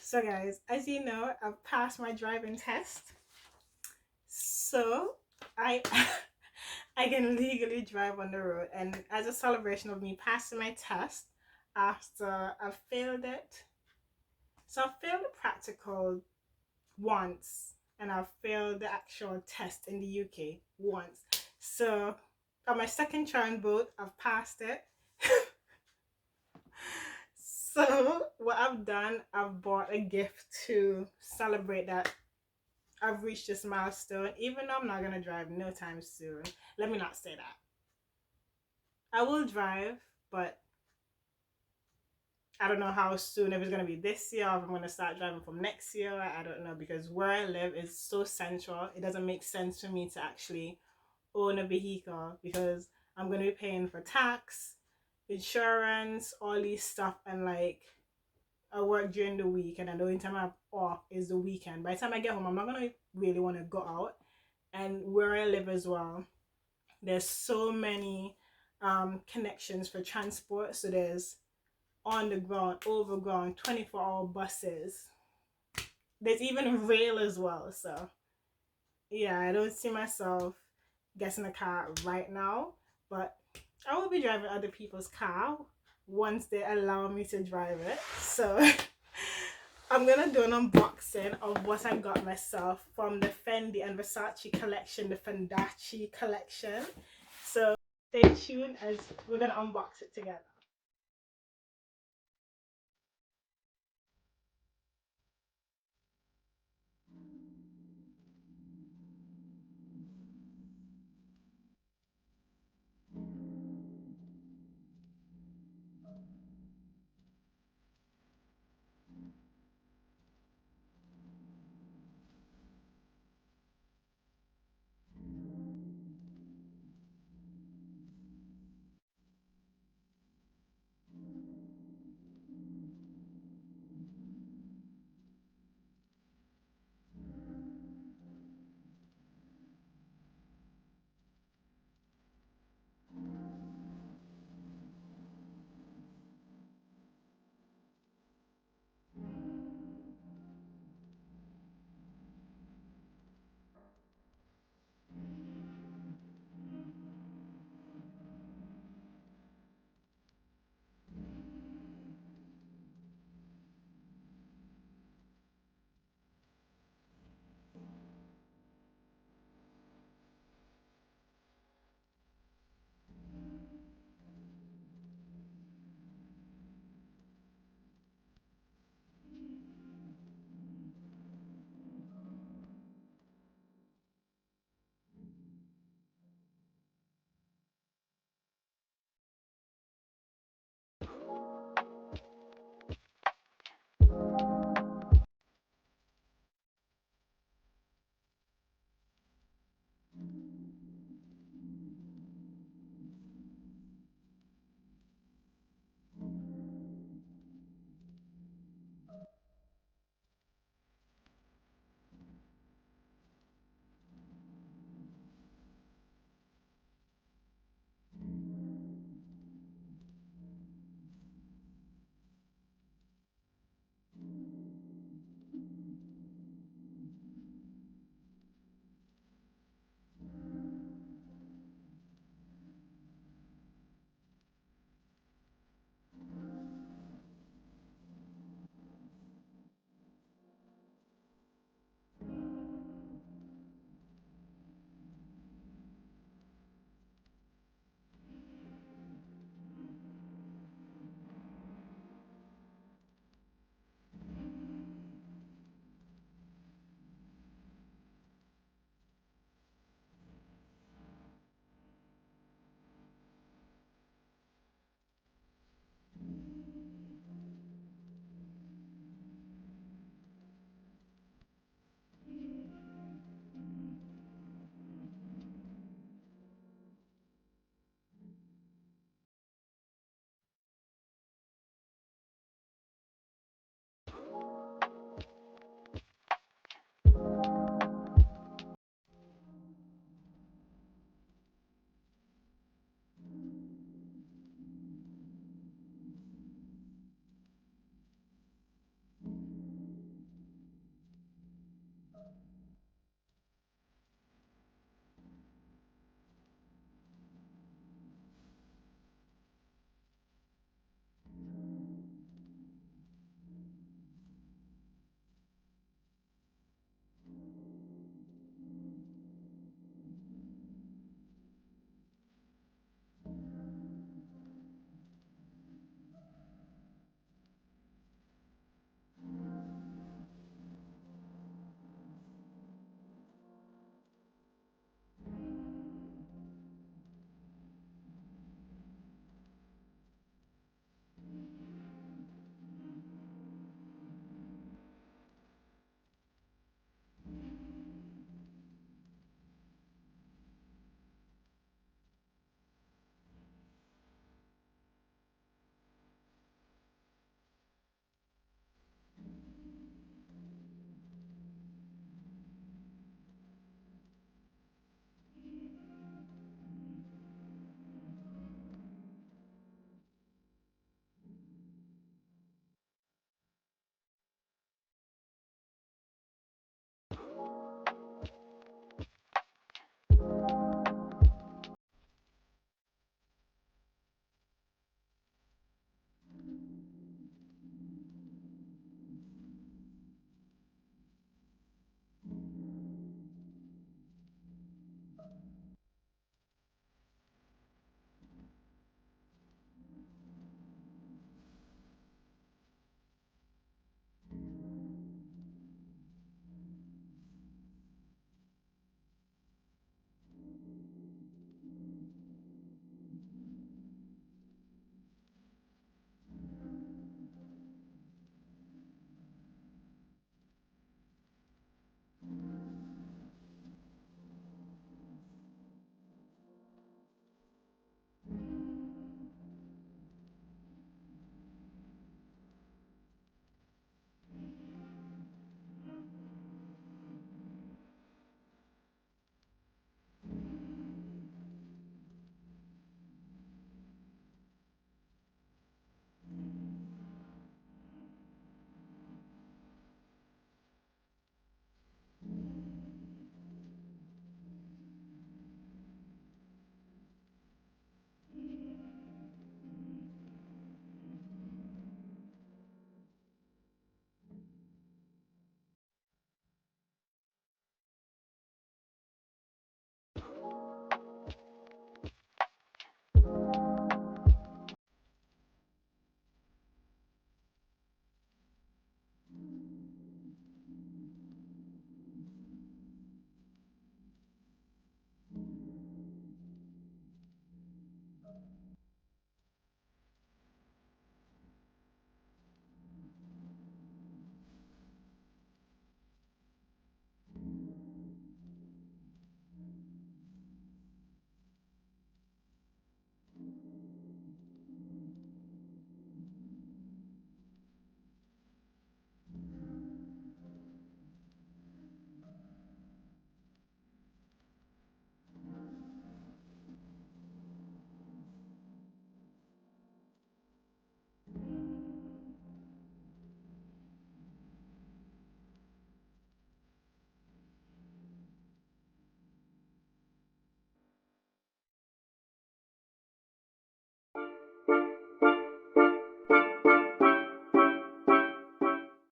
So guys, as you know, I've passed my driving test. So I I can legally drive on the road, and as a celebration of me passing my test after I failed it. So I failed the practical once and I failed the actual test in the UK once. So on my second try on both, I've passed it. So what I've done, I've bought a gift to celebrate that I've reached this milestone, even though I'm not gonna drive no time soon. Let me not say that. I will drive, but I don't know how soon, if it's gonna be this year or if I'm gonna start driving from next year. I don't know, because where I live is so central. It doesn't make sense for me to actually own a vehicle because I'm gonna be paying for tax, insurance, all these stuff, and like I work during the week, and then the only time I'm off is the weekend. By the time I get home, I'm not gonna really want to go out. And where I live as well, there's so many connections for transport. So there's on the ground, overground, 24-hour buses. There's even rail as well. So yeah, I don't see myself getting a car right now, but I will be driving other people's car once they allow me to drive it. So I'm gonna do an unboxing of what I got myself from the Fendi and Versace collection, the FENDACE collection. So stay tuned as we're gonna unbox it together.